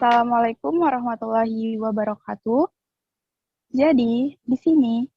Assalamualaikum warahmatullahi wabarakatuh. Jadi, di sini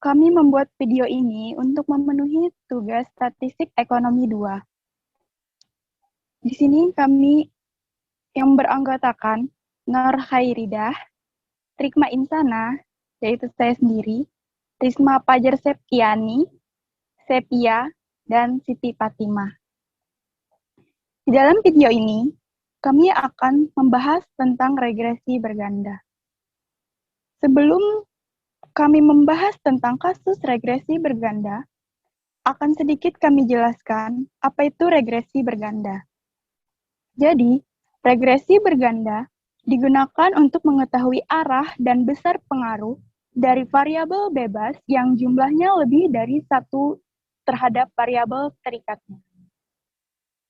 kami membuat video ini untuk memenuhi tugas statistik ekonomi 2. Di sini kami yang beranggotakan Nur Khairidah, Rikma Insana, yaitu saya sendiri, Risma Pajar Septiani, Sepia, dan Siti Fatimah. Di dalam video ini, kami akan membahas tentang regresi berganda. Sebelum kami membahas tentang kasus regresi berganda, akan sedikit kami jelaskan apa itu regresi berganda. Jadi, regresi berganda digunakan untuk mengetahui arah dan besar pengaruh dari variabel bebas yang jumlahnya lebih dari satu terhadap variabel terikatnya.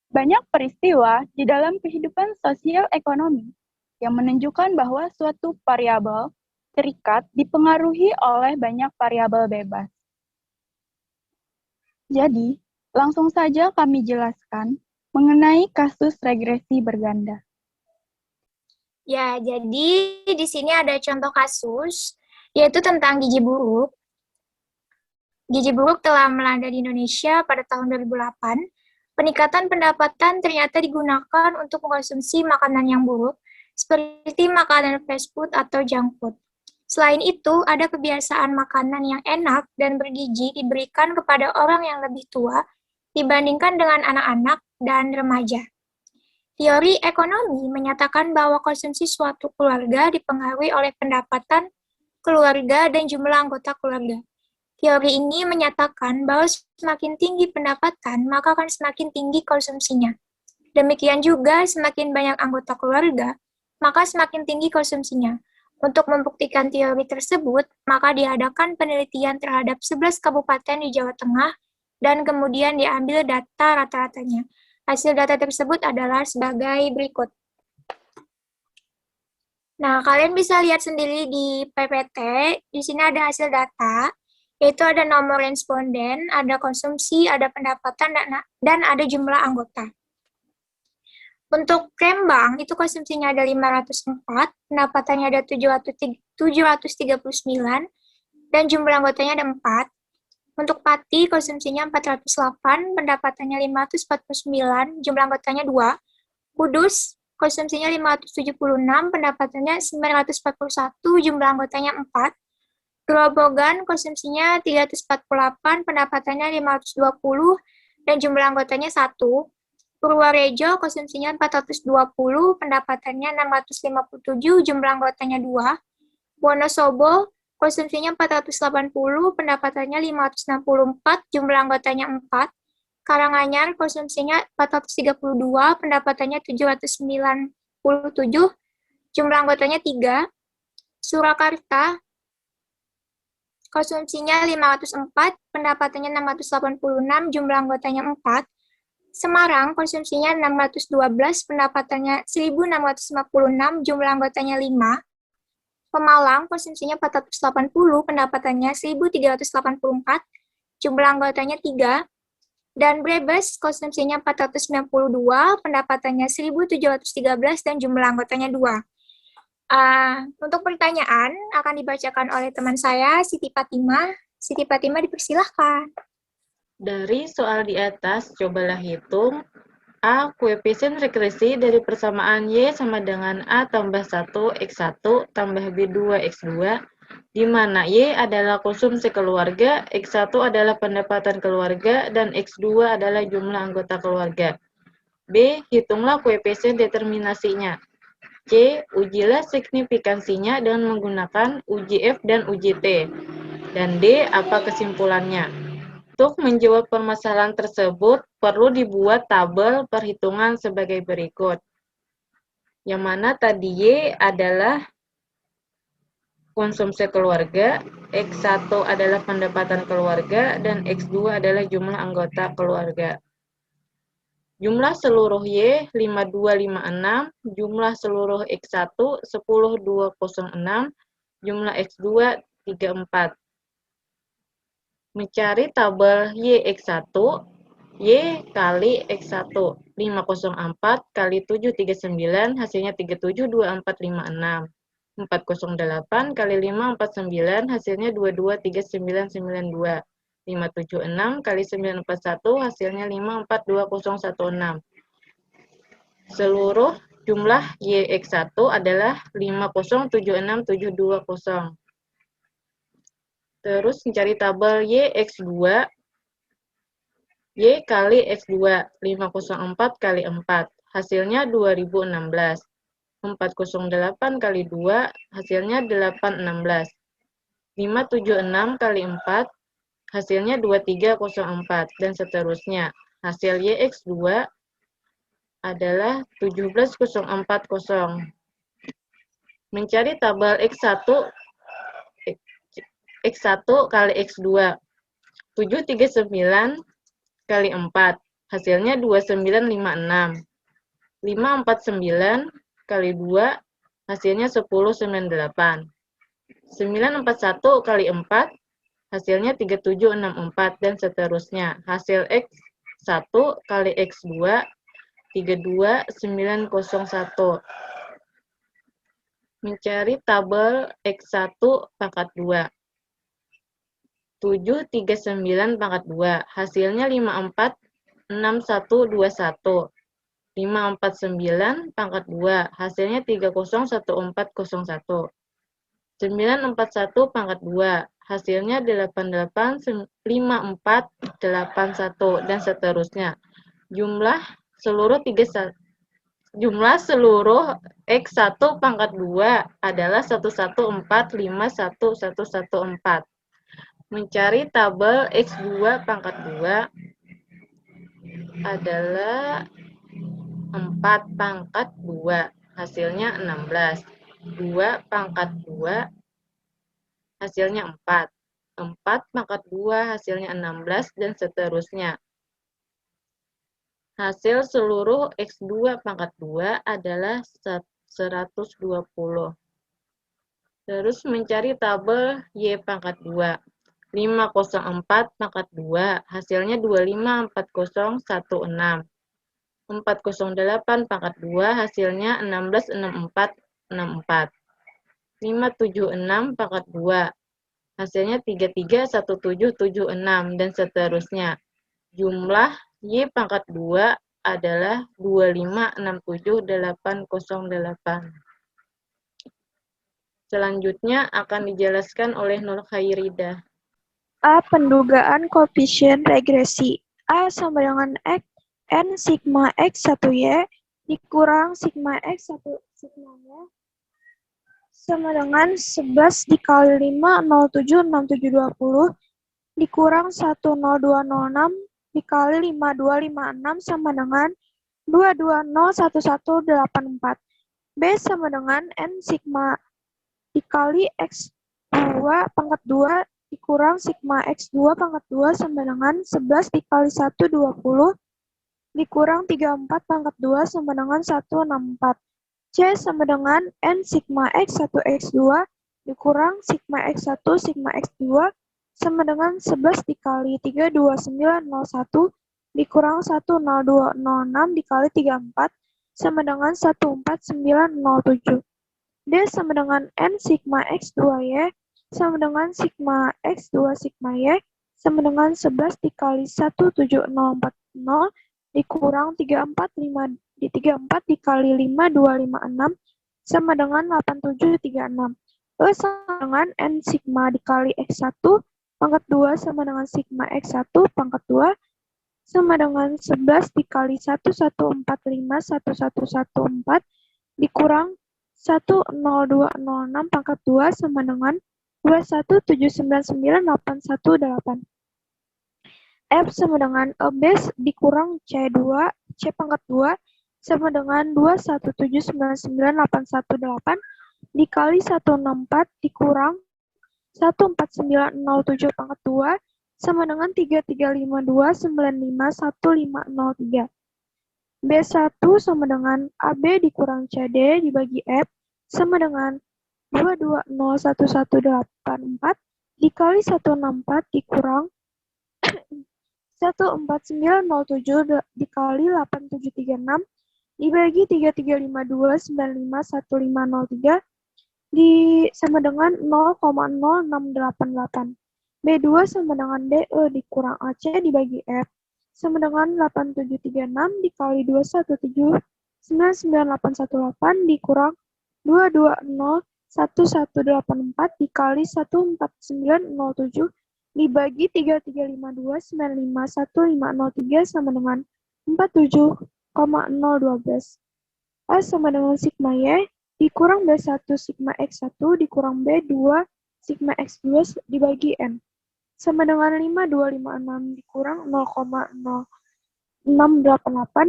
Banyak peristiwa di dalam kehidupan sosial ekonomi yang menunjukkan bahwa suatu variabel terikat dipengaruhi oleh banyak variabel bebas. Jadi, langsung saja kami jelaskan mengenai kasus regresi berganda. Ya, jadi di sini ada contoh kasus, yaitu tentang gizi buruk. Gizi buruk telah melanda di Indonesia pada tahun 2008. Peningkatan pendapatan ternyata digunakan untuk mengkonsumsi makanan yang buruk, seperti makanan fast food atau junk food. Selain itu, ada kebiasaan makanan yang enak dan bergizi diberikan kepada orang yang lebih tua dibandingkan dengan anak-anak dan remaja. Teori ekonomi menyatakan bahwa konsumsi suatu keluarga dipengaruhi oleh pendapatan keluarga dan jumlah anggota keluarga. Teori ini menyatakan bahwa semakin tinggi pendapatan, maka akan semakin tinggi konsumsinya. Demikian juga, semakin banyak anggota keluarga, maka semakin tinggi konsumsinya. Untuk membuktikan teori tersebut, maka diadakan penelitian terhadap 11 kabupaten di Jawa Tengah, dan kemudian diambil data rata-ratanya. Hasil data tersebut adalah sebagai berikut. Nah, kalian bisa lihat sendiri di PPT, di sini ada hasil data, yaitu ada nomor responden, ada konsumsi, ada pendapatan, dan ada jumlah anggota. Untuk Rembang, itu konsumsinya ada 504, pendapatannya ada 739, dan jumlah anggotanya ada 4. Untuk Pati, konsumsinya 408, pendapatannya 549, jumlah anggotanya 2. Kudus, konsumsinya 576, pendapatannya 941, jumlah anggotanya 4. Grobogan konsumsinya 348, pendapatannya 520, dan jumlah anggotanya 1. Purworejo konsumsinya 420, pendapatannya 657, jumlah anggotanya 2. Wonosobo konsumsinya 480, pendapatannya 564, jumlah anggotanya 4. Karanganyar konsumsinya 432, pendapatannya 797, jumlah anggotanya 3. Surakarta konsumsinya 504, pendapatannya 686, jumlah anggotanya 4. Semarang, konsumsinya 612, pendapatannya 1.656, jumlah anggotanya 5. Pemalang, konsumsinya 480, pendapatannya 1.384, jumlah anggotanya 3. Dan Brebes, konsumsinya 492, pendapatannya 1.713, dan jumlah anggotanya 2. Untuk pertanyaan akan dibacakan oleh teman saya, Siti Fatimah. Siti Fatimah, dipersilahkan. Dari soal di atas, cobalah hitung A. Koefisien regresi dari persamaan Y sama dengan A tambah 1 X1 tambah B2 X2, di mana Y adalah konsumsi keluarga, X1 adalah pendapatan keluarga, dan X2 adalah jumlah anggota keluarga. B. Hitunglah koefisien determinasinya. C. Ujilah signifikansinya dengan menggunakan uji F dan uji T. Dan D. Apa kesimpulannya? Untuk menjawab permasalahan tersebut, perlu dibuat tabel perhitungan sebagai berikut. Yang mana tadi Y adalah konsumsi keluarga, X1 adalah pendapatan keluarga, dan X2 adalah jumlah anggota keluarga. Jumlah seluruh Y 5256, jumlah seluruh X1 10206, jumlah X2 34. Mencari tabel Y X1, Y kali X1. 504 kali 739 hasilnya 372456. 408 kali 549 hasilnya 223992. 576 kali 941 hasilnya 542016. Seluruh jumlah YX1 adalah 5076720. Terus mencari tabel YX2. Y kali X2, 504 kali 4, hasilnya 2016. 408 kali 2, hasilnya 816. 576 kali 4, hasilnya 2304, dan seterusnya. Hasil YX2 adalah 17040. Mencari tabel X1 kali X2. 739 kali 4, hasilnya 2956. 549 kali 2, hasilnya 1098. 941 kali 4, hasilnya 3764, dan seterusnya. Hasil X1 kali X2, 32901. Mencari tabel X1 pangkat 2. 739 pangkat 2, hasilnya 546121. 549 pangkat 2, hasilnya 301401. 941 pangkat 2, hasilnya 885481, dan seterusnya. Jumlah seluruh X1 pangkat 2 adalah 1145114. Mencari tabel X2 pangkat 2 adalah 4 pangkat 2, hasilnya 16. 2 pangkat 2, hasilnya 4. 4 pangkat 2, hasilnya 16, dan seterusnya. Hasil seluruh X2 pangkat 2 adalah 120. Terus mencari tabel Y pangkat 2. 504 pangkat 2, hasilnya 254016. 408 pangkat 2, hasilnya 166464. 576 pangkat 2, hasilnya 331776, dan seterusnya. Jumlah Y pangkat 2 adalah 2567808. Selanjutnya akan dijelaskan oleh Nur Khairidah. A. Pendugaan koefisien regresi. A sama dengan X N sigma X1Y dikurang sigma X1 sigma Y sama dengan 11 dikali 5, 076720 dikurang 10206 dikali 5256 sama dengan 2201184. B sama dengan N sigma dikali X2 pangkat 2 dikurang sigma X2 pangkat 2 sama dengan 11 dikali 1, 20 dikurang 34 pangkat 2 sama dengan 164. C sama dengan N sigma X1 X2 dikurang sigma X1 sigma X2 sama dengan 11 dikali 3, 2901 dikurang 10206 dikali 34 sama dengan 14907. D sama dengan N sigma X2Y sama dengan sigma X2 sigma Y sama dengan 11 dikali 17040 dikurang 34 dikali 5256 sama dengan 8736. E sama dengan N sigma dikali X1 pangkat 2 sama dengan sigma X1 pangkat 2 sama dengan 11 dikali 1145114 dikurang 10206 pangkat 2 sama dengan 217998118. F sama dengan B dikurang C2 C pangkat 2 sama dengan 217998118 dikali 164 dikurang 14907 pangkat 2 sama dengan 3352951503. B1 sama dengan AB dikurang CD dibagi F sama dengan 22011184 dikali 164 dikurang 14907 dikali 8736 dibagi 3352951503 sama dengan 0,0688. B2 sama dengan DE dikurang AC dibagi F sama dengan 8736 dikali 2179998 dikurang 2201184 dikali 14907 dibagi 3352951503 sama dengan 47,012. A sama dengan sigma Y dikurang B1 sigma X1 dikurang B2 sigma X2 dibagi N. Sama dengan 5256 dikurang 0,0688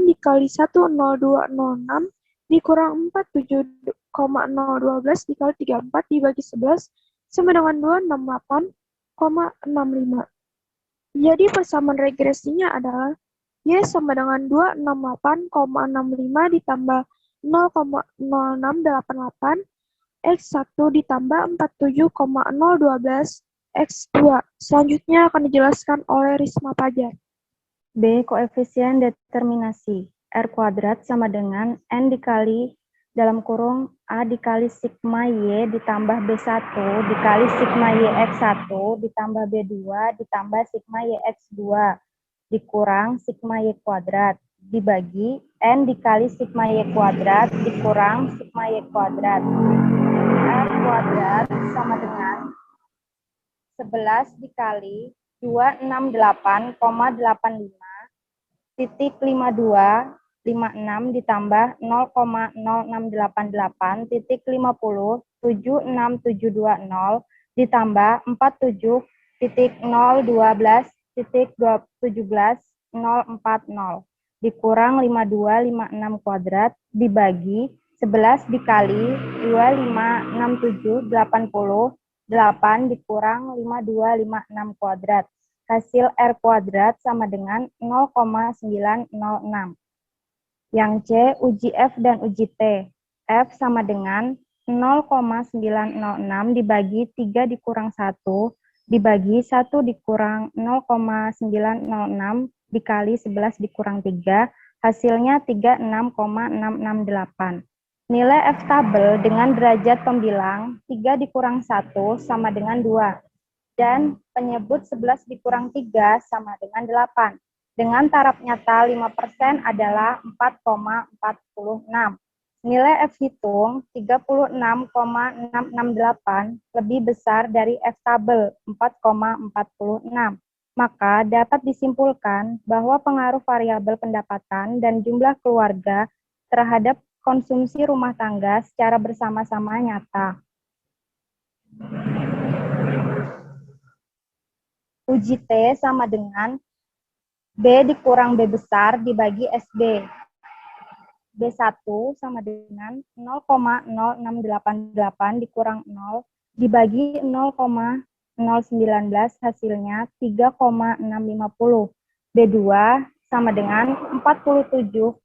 dikali 10206 dikurang 47,012 dikali 34 dibagi 11 sama dengan 268,65. Jadi persamaan regresinya adalah Y sama dengan 268,65 ditambah 0,0688 X1 ditambah 47,012 X2. Selanjutnya akan dijelaskan oleh Risma Fajar. B. Koefisien determinasi. R kuadrat sama dengan N dikali dalam kurung A dikali sigma Y ditambah B1 dikali sigma Y X1 ditambah B2 ditambah sigma Y X2 dikurang sigma Y kuadrat dibagi N dikali sigma Y kuadrat dikurang sigma Y kuadrat. R kuadrat sama dengan 11 dikali 268,85 titik 5256 ditambah 0,0688 titik 50 76720 ditambah 47 titik 012 titik 17 040 dikurang 5256 kuadrat dibagi 11 dikali 2567 88 dikurang 5256 kuadrat. Hasil R kuadrat sama dengan 0,906. Yang C, uji F dan uji T. F sama dengan 0,906 dibagi 3 dikurang 1, dibagi 1 dikurang 0,906 dikali 11 dikurang 3, hasilnya 36,668. Nilai F tabel dengan derajat pembilang 3 dikurang 1 sama dengan 2. Dan penyebut 11 dikurang 3 sama dengan 8. Dengan taraf nyata 5% adalah 4,46. Nilai F hitung 36,668 lebih besar dari F tabel 4,46. Maka dapat disimpulkan bahwa pengaruh variabel pendapatan dan jumlah keluarga terhadap konsumsi rumah tangga secara bersama-sama nyata. Uji T sama dengan B dikurang B besar dibagi SB. B1 sama dengan 0,0688 dikurang 0 dibagi 0,019 hasilnya 3,650. B2 sama dengan 47,012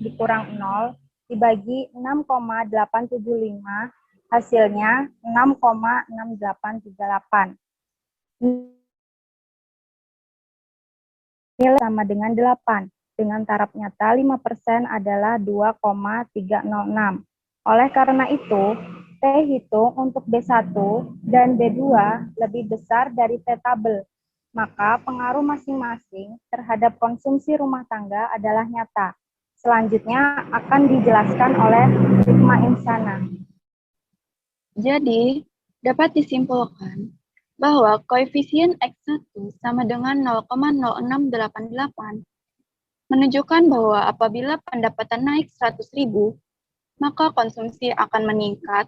dikurang 0 dibagi 6,875 hasilnya 6,6838. Nilai sama dengan 8. Dengan taraf nyata 5% adalah 2,306. Oleh karena itu, T hitung untuk B1 dan B2 lebih besar dari T tabel. Maka pengaruh masing-masing terhadap konsumsi rumah tangga adalah nyata. Selanjutnya akan dijelaskan oleh Hikmah Insana. Jadi, dapat disimpulkan bahwa koefisien X1 sama dengan 0,0688 menunjukkan bahwa apabila pendapatan naik 100.000, maka konsumsi akan meningkat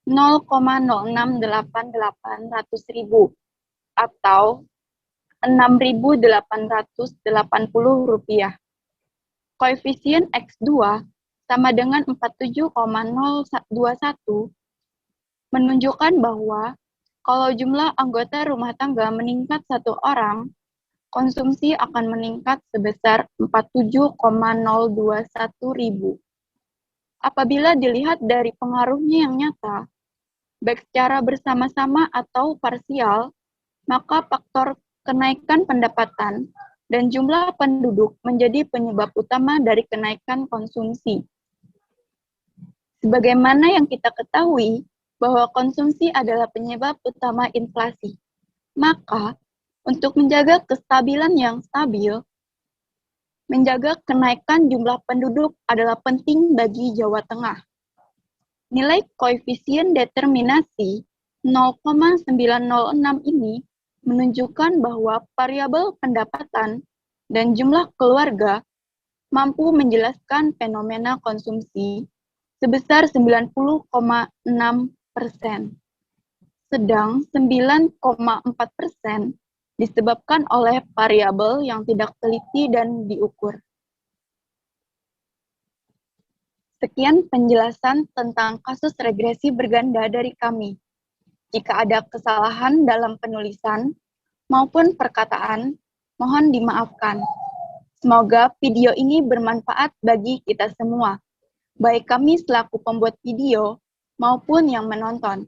0,0688 atau Rp6.880. Koefisien X2 sama dengan 47,021 menunjukkan bahwa kalau jumlah anggota rumah tangga meningkat 1 orang, konsumsi akan meningkat sebesar 47,021.000. Apabila dilihat dari pengaruhnya yang nyata, baik secara bersama-sama atau parsial, maka faktor kenaikan pendapatan dan jumlah penduduk menjadi penyebab utama dari kenaikan konsumsi. Sebagaimana yang kita ketahui bahwa konsumsi adalah penyebab utama inflasi, maka untuk menjaga kestabilan yang stabil, menjaga kenaikan jumlah penduduk adalah penting bagi Jawa Tengah. Nilai koefisien determinasi 0,906 ini menunjukkan bahwa variabel pendapatan dan jumlah keluarga mampu menjelaskan fenomena konsumsi sebesar 90,6%, sedang 9,4% disebabkan oleh variabel yang tidak teliti dan diukur. Sekian penjelasan tentang kasus regresi berganda dari kami. Jika ada kesalahan dalam penulisan maupun perkataan, mohon dimaafkan. Semoga video ini bermanfaat bagi kita semua, baik kami selaku pembuat video maupun yang menonton.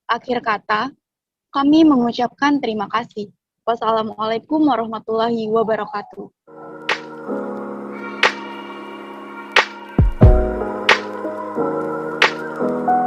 Akhir kata, kami mengucapkan terima kasih. Wassalamualaikum warahmatullahi wabarakatuh.